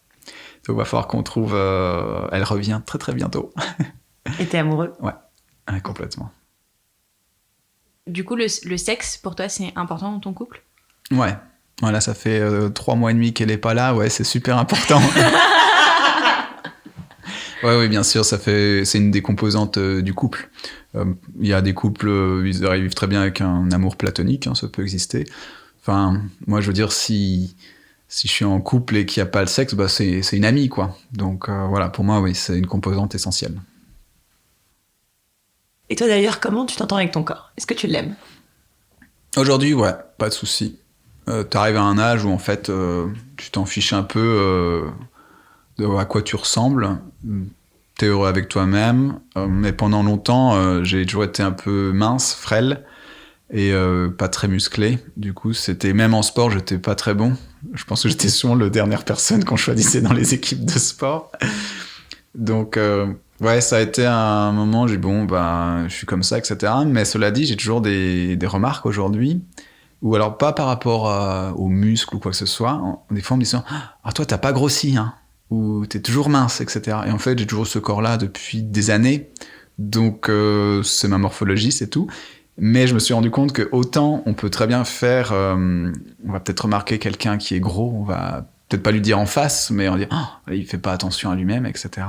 Donc il va falloir qu'on trouve... elle revient très très bientôt. Et t'es amoureux ? Ouais, complètement. Du coup, le sexe, pour toi, c'est important dans ton couple ? Ouais. Voilà, ça fait 3 mois et demi qu'elle n'est pas là. Ouais, c'est super important. Oui, bien sûr, c'est une des composantes du couple. Il y a des couples, ils arrivent très bien avec un amour platonique, ça peut exister. Enfin, moi, je veux dire, si je suis en couple et qu'il n'y a pas le sexe, c'est une amie, quoi. Donc voilà, pour moi, oui, c'est une composante essentielle. Et toi, d'ailleurs, comment tu t'entends avec ton corps ? Est-ce que tu l'aimes ? Aujourd'hui, ouais, pas de souci. T'arrives à un âge où, en fait, tu t'en fiches un peu de à quoi tu ressembles. T'es heureux avec toi-même. Mais pendant longtemps, j'ai toujours été un peu mince, frêle et pas très musclé. Du coup, même en sport, j'étais pas très bon. Je pense que j'étais souvent la dernière personne qu'on choisissait dans les équipes de sport. Donc, ouais, ça a été un moment où j'ai dit, je suis comme ça, etc. Mais cela dit, j'ai toujours des remarques aujourd'hui. Ou alors pas par rapport aux muscles ou quoi que ce soit. Des fois, on me dit « toi, t'as pas grossi, hein !» ou « t'es toujours mince, etc. » Et en fait, j'ai toujours ce corps-là depuis des années. Donc, c'est ma morphologie, c'est tout. Mais je me suis rendu compte que autant on peut très bien faire... on va peut-être remarquer quelqu'un qui est gros, on va peut-être pas lui dire en face, mais on va dire « il fait pas attention à lui-même, etc. »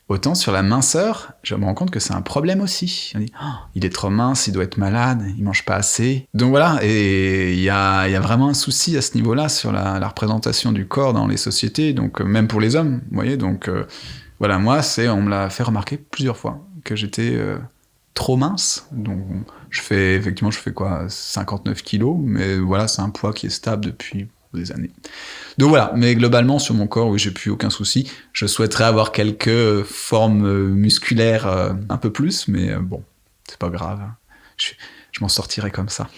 Autant sur la minceur, je me rends compte que c'est un problème aussi. On dit, il est trop mince, il doit être malade, il mange pas assez. Donc voilà, et il y a vraiment un souci à ce niveau-là sur la représentation du corps dans les sociétés, donc même pour les hommes, vous voyez. Donc voilà, moi, on me l'a fait remarquer plusieurs fois, que j'étais trop mince. Donc je fais quoi, 59 kilos, mais voilà, c'est un poids qui est stable depuis des années. Donc voilà, mais globalement sur mon corps, oui, j'ai plus aucun souci. Je souhaiterais avoir quelques formes musculaires un peu plus, mais bon, c'est pas grave. Je m'en sortirai comme ça.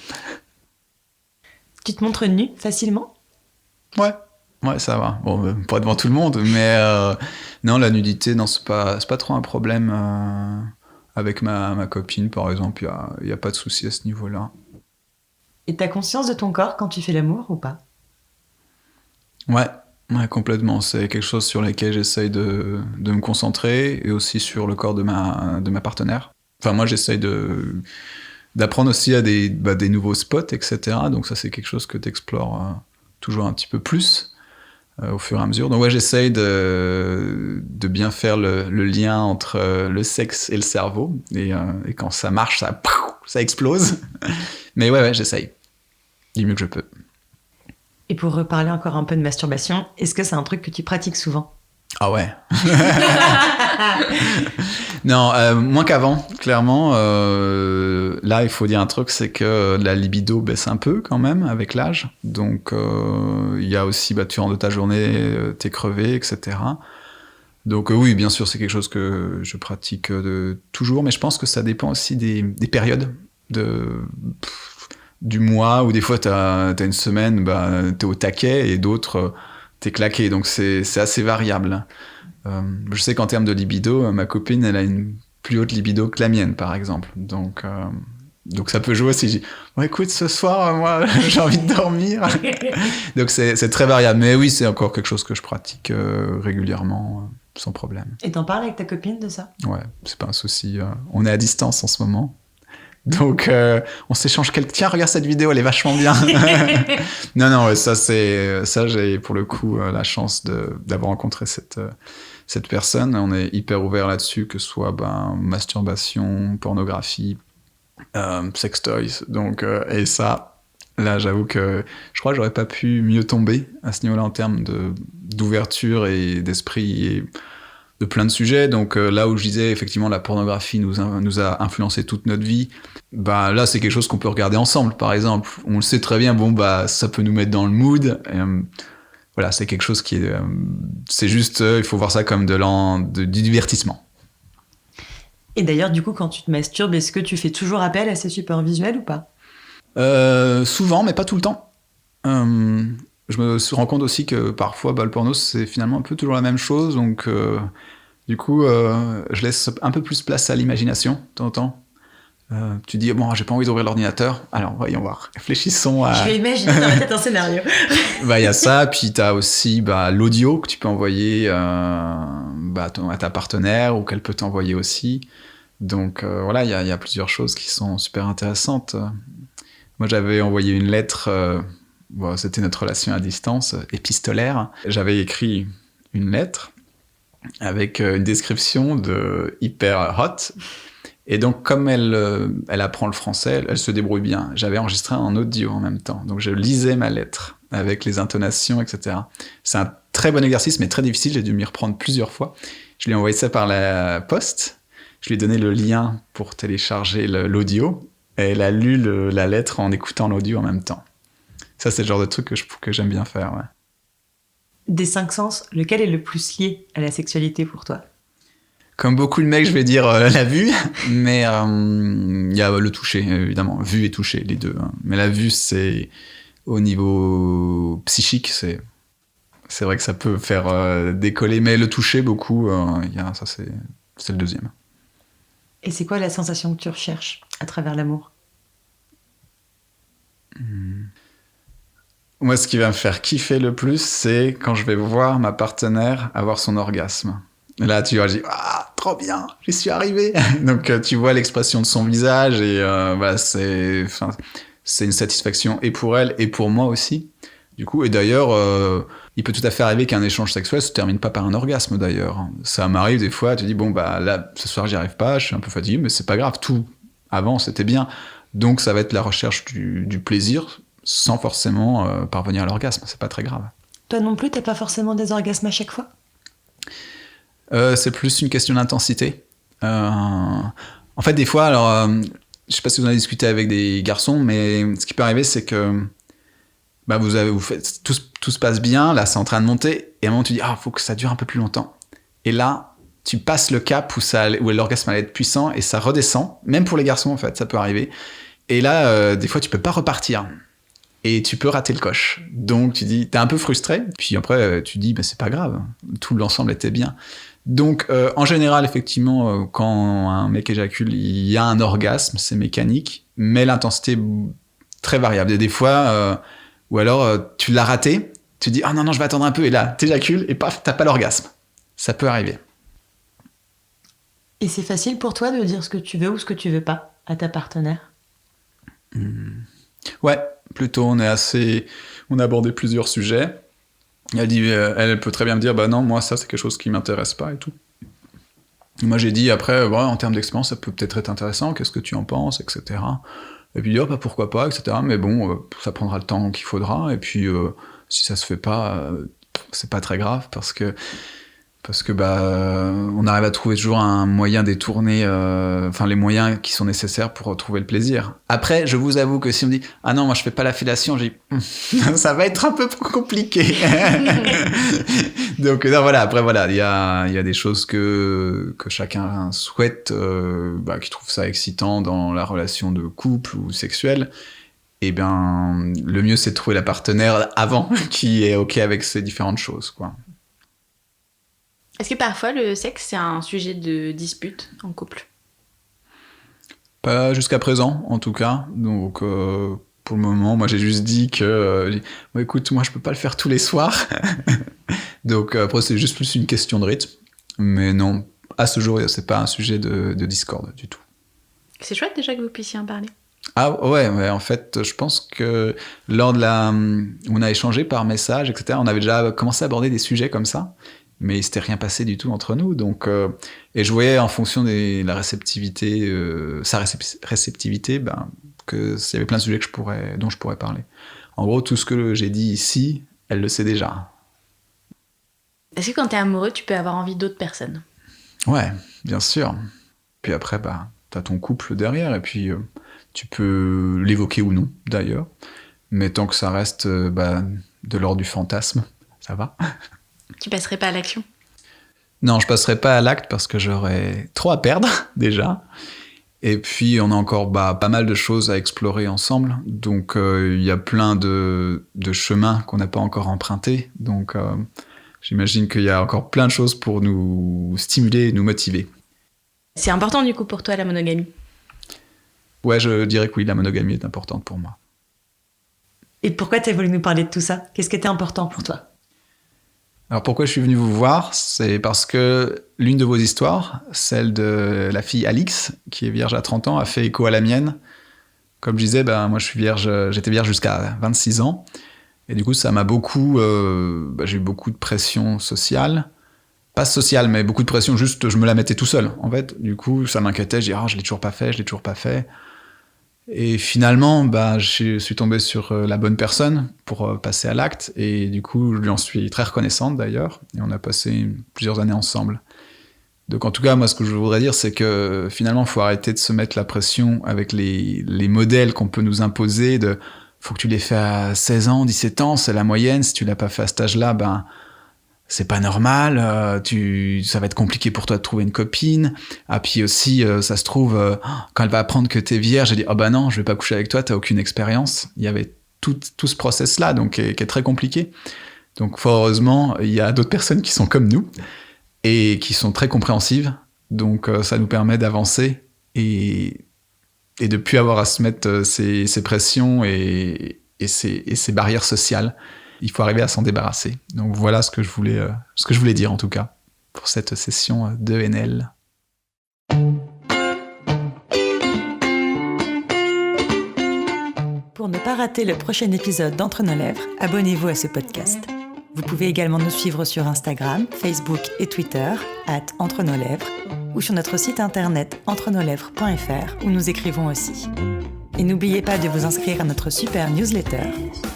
Tu te montres nu facilement ? Ouais, ça va. Bon, pas devant tout le monde, mais non, la nudité, non, c'est pas trop un problème Avec ma copine, par exemple, il n'y a pas de souci à ce niveau-là. Et t'as conscience de ton corps quand tu fais l'amour ou pas? Ouais, complètement. C'est quelque chose sur lequel j'essaye de me concentrer et aussi sur le corps de ma partenaire. Enfin, moi, j'essaye d'apprendre aussi à des nouveaux spots, etc. Donc ça, c'est quelque chose que tu explores toujours un petit peu plus au fur et à mesure. Donc ouais, j'essaye de bien faire le lien entre le sexe et le cerveau. Et quand ça marche, ça explose. Mais ouais, j'essaye du mieux que je peux. Et pour reparler encore un peu de masturbation, est-ce que c'est un truc que tu pratiques souvent? Ah ouais. Non, moins qu'avant, clairement. Là, il faut dire un truc, c'est que la libido baisse un peu quand même avec l'âge. Donc, il y a aussi, tu rentres de ta journée, t'es crevé, etc. Donc oui, bien sûr, c'est quelque chose que je pratique toujours, mais je pense que ça dépend aussi des périodes du mois, où des fois, t'as une semaine, t'es au taquet, et d'autres, t'es claqué. Donc c'est assez variable. Je sais qu'en termes de libido, ma copine, elle a une plus haute libido que la mienne, par exemple. Donc ça peut jouer si je dis « écoute, ce soir, moi, j'ai envie de dormir. » Donc c'est très variable. Mais oui, c'est encore quelque chose que je pratique régulièrement, sans problème. Et t'en parles avec ta copine de ça? Ouais, c'est pas un souci. On est à distance en ce moment. Donc on s'échange tiens, regarde cette vidéo, elle est vachement bien. Non, ouais, ça j'ai pour le coup la chance d'avoir rencontré cette personne. On est hyper ouvert là-dessus, que ce soit masturbation, pornographie, sex toys. Donc et ça, là j'avoue que je crois que j'aurais pas pu mieux tomber à ce niveau-là en termes d'ouverture et d'esprit et de plein de sujets. Donc là où je disais effectivement la pornographie nous a influencé toute notre vie, là c'est quelque chose qu'on peut regarder ensemble, par exemple. On le sait très bien, ça peut nous mettre dans le mood. Voilà, c'est quelque chose qui est c'est juste il faut voir ça comme du divertissement. Et d'ailleurs, du coup, quand tu te masturbes, est-ce que tu fais toujours appel à ces supports visuels ou pas? Souvent, mais pas tout le temps. Je me rends compte aussi que parfois, le porno, c'est finalement un peu toujours la même chose. Donc, du coup, je laisse un peu plus place à l'imagination, de temps en temps. Tu dis, j'ai pas envie d'ouvrir l'ordinateur. Alors, voyons voir. Réfléchissons à... Je vais imaginer dans ma tête un scénario. Il y a ça, puis t'as aussi l'audio que tu peux envoyer à ta partenaire ou qu'elle peut t'envoyer aussi. Donc, voilà, il y a plusieurs choses qui sont super intéressantes. Moi, j'avais envoyé une lettre... c'était notre relation à distance, épistolaire. J'avais écrit une lettre avec une description de hyper hot. Et donc, comme elle apprend le français, elle se débrouille bien. J'avais enregistré en audio en même temps. Donc, je lisais ma lettre avec les intonations, etc. C'est un très bon exercice, mais très difficile. J'ai dû m'y reprendre plusieurs fois. Je lui ai envoyé ça par la poste. Je lui ai donné le lien pour télécharger l'audio. Et elle a lu la lettre en écoutant l'audio en même temps. Ça, c'est le genre de truc que j'aime bien faire, ouais. Des 5 sens, lequel est le plus lié à la sexualité pour toi? Comme beaucoup de mecs, je vais dire la vue, mais il y a le toucher, évidemment. Vue et toucher, les deux. Hein. Mais la vue, c'est au niveau psychique, c'est vrai que ça peut faire décoller, mais le toucher, beaucoup, ça, c'est le deuxième. Et c'est quoi la sensation que tu recherches à travers l'amour? Moi, ce qui va me faire kiffer le plus, c'est quand je vais voir ma partenaire avoir son orgasme. Et là, tu vois, je dis « Ah, trop bien, j'y suis arrivé !» Donc, tu vois l'expression de son visage et c'est une satisfaction et pour elle et pour moi aussi. Du coup, et d'ailleurs, il peut tout à fait arriver qu'un échange sexuel se termine pas par un orgasme, d'ailleurs. Ça m'arrive des fois, tu dis « Bon, là, ce soir, j'y arrive pas, je suis un peu fatigué, mais c'est pas grave, tout avant, c'était bien. » Donc, ça va être la recherche du plaisir, sans forcément parvenir à l'orgasme, c'est pas très grave. Toi non plus, t'as pas forcément des orgasmes à chaque fois? C'est plus une question d'intensité. En fait, des fois, alors, je sais pas si vous en avez discuté avec des garçons, mais ce qui peut arriver, c'est que vous faites, tout se passe bien, là, c'est en train de monter, et à un moment, tu dis, faut que ça dure un peu plus longtemps. Et là, tu passes le cap où l'orgasme allait être puissant, et ça redescend, même pour les garçons, en fait, ça peut arriver. Et là, des fois, tu peux pas repartir. Et tu peux rater le coche. Donc, tu dis, t'es un peu frustré. Puis après, tu dis, c'est pas grave. Tout l'ensemble était bien. Donc, en général, effectivement, quand un mec éjacule, il y a un orgasme, c'est mécanique, mais l'intensité est très variable. Il y a des fois, ou alors tu l'as raté, tu dis « Ah non, je vais attendre un peu », et là, t'éjacules, et paf, t'as pas l'orgasme. Ça peut arriver. Et c'est facile pour toi de dire ce que tu veux ou ce que tu veux pas à ta partenaire? Ouais, plutôt, on a abordé plusieurs sujets. Elle peut très bien me dire, bah non, moi ça c'est quelque chose qui m'intéresse pas et tout. Et moi j'ai dit après, en termes d'expérience ça peut peut-être être intéressant, qu'est-ce que tu en penses, etc. Et puis bah pourquoi pas, etc. Mais bon, ça prendra le temps qu'il faudra, et puis si ça se fait pas, c'est pas très grave, parce que on arrive à trouver toujours un moyen détourner, les moyens qui sont nécessaires pour trouver le plaisir. Après, je vous avoue que si on me dit « Ah non, moi je fais pas la fellation », j'ai dit « Ça va être un peu compliqué ». Donc non, voilà, après voilà, il y a des choses que chacun souhaite, qui trouve ça excitant dans la relation de couple ou sexuelle. Et bien, le mieux c'est de trouver la partenaire avant qui est OK avec ces différentes choses, quoi. Est-ce que parfois le sexe c'est un sujet de dispute en couple? Pas jusqu'à présent, en tout cas. Donc, pour le moment, moi j'ai juste dit que, écoute, moi je peux pas le faire tous les soirs. Donc après c'est juste plus une question de rythme. Mais non, à ce jour, c'est pas un sujet de discorde du tout. C'est chouette déjà que vous puissiez en parler. Ah ouais, en fait, je pense que lors on a échangé par message, etc., on avait déjà commencé à aborder des sujets comme ça. Mais il s'était rien passé du tout entre nous, donc et je voyais en fonction de la réceptivité, sa réceptivité, que s'il y avait plein de sujets dont je pourrais parler. En gros, tout ce que j'ai dit ici, elle le sait déjà. Est-ce que quand t'es amoureux, tu peux avoir envie d'autres personnes? Ouais, bien sûr. Puis après, t'as ton couple derrière, et puis tu peux l'évoquer ou non, d'ailleurs. Mais tant que ça reste de l'ordre du fantasme, ça va. Tu passerais pas à l'action? Non, je passerais pas à l'acte parce que j'aurais trop à perdre, déjà. Et puis, on a encore pas mal de choses à explorer ensemble. Donc, il y a plein de chemins qu'on n'a pas encore empruntés. Donc, j'imagine qu'il y a encore plein de choses pour nous stimuler et nous motiver. C'est important, du coup, pour toi, la monogamie? Ouais, je dirais que oui, la monogamie est importante pour moi. Et pourquoi tu as voulu nous parler de tout ça? Qu'est-ce qui était important pour toi? Alors pourquoi je suis venu vous voir? C'est parce que l'une de vos histoires, celle de la fille Alix, qui est vierge à 30 ans, a fait écho à la mienne. Comme je disais, moi j'étais vierge jusqu'à 26 ans. Et du coup, ça m'a beaucoup... j'ai eu beaucoup de pression sociale. Pas sociale, mais beaucoup de pression, juste je me la mettais tout seul, en fait. Du coup, ça m'inquiétait, je dis « je l'ai toujours pas fait ». Et finalement, je suis tombé sur la bonne personne pour passer à l'acte. Et du coup, je lui en suis très reconnaissante d'ailleurs. Et on a passé plusieurs années ensemble. Donc en tout cas, moi, ce que je voudrais dire, c'est que finalement, il faut arrêter de se mettre la pression avec les modèles qu'on peut nous imposer. Faut que tu l'aies fait à 16 ans, 17 ans, c'est la moyenne. Si tu l'as pas fait à cet âge-là, c'est pas normal, ça va être compliqué pour toi de trouver une copine. Ah, puis aussi, ça se trouve, quand elle va apprendre que t'es vierge, elle dit « Oh non, je vais pas coucher avec toi, t'as aucune expérience ». Il y avait tout ce process-là, donc qui est très compliqué. Donc fort heureusement, il y a d'autres personnes qui sont comme nous et qui sont très compréhensives. Donc ça nous permet d'avancer et de plus avoir à se mettre ces pressions et ces barrières sociales. Il faut arriver à s'en débarrasser. Donc voilà ce que je voulais dire en tout cas pour cette session de NL. Pour ne pas rater le prochain épisode d'Entre nos lèvres, abonnez-vous à ce podcast. Vous pouvez également nous suivre sur Instagram, Facebook et Twitter @entrenoslèvres ou sur notre site internet entrenoslèvres.fr où nous écrivons aussi. Et n'oubliez pas de vous inscrire à notre super newsletter.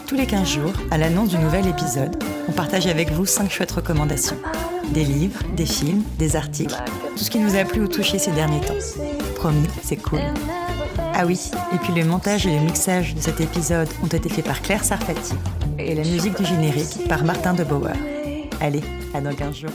Tous les 15 jours, à l'annonce du nouvel épisode, on partage avec vous 5 chouettes recommandations. Des livres, des films, des articles, tout ce qui nous a plu ou touché ces derniers temps. Promis, c'est cool. Ah oui, et puis le montage et le mixage de cet épisode ont été faits par Claire Sarfati et la musique du générique par Martin de Bauer. Allez, à dans 15 jours.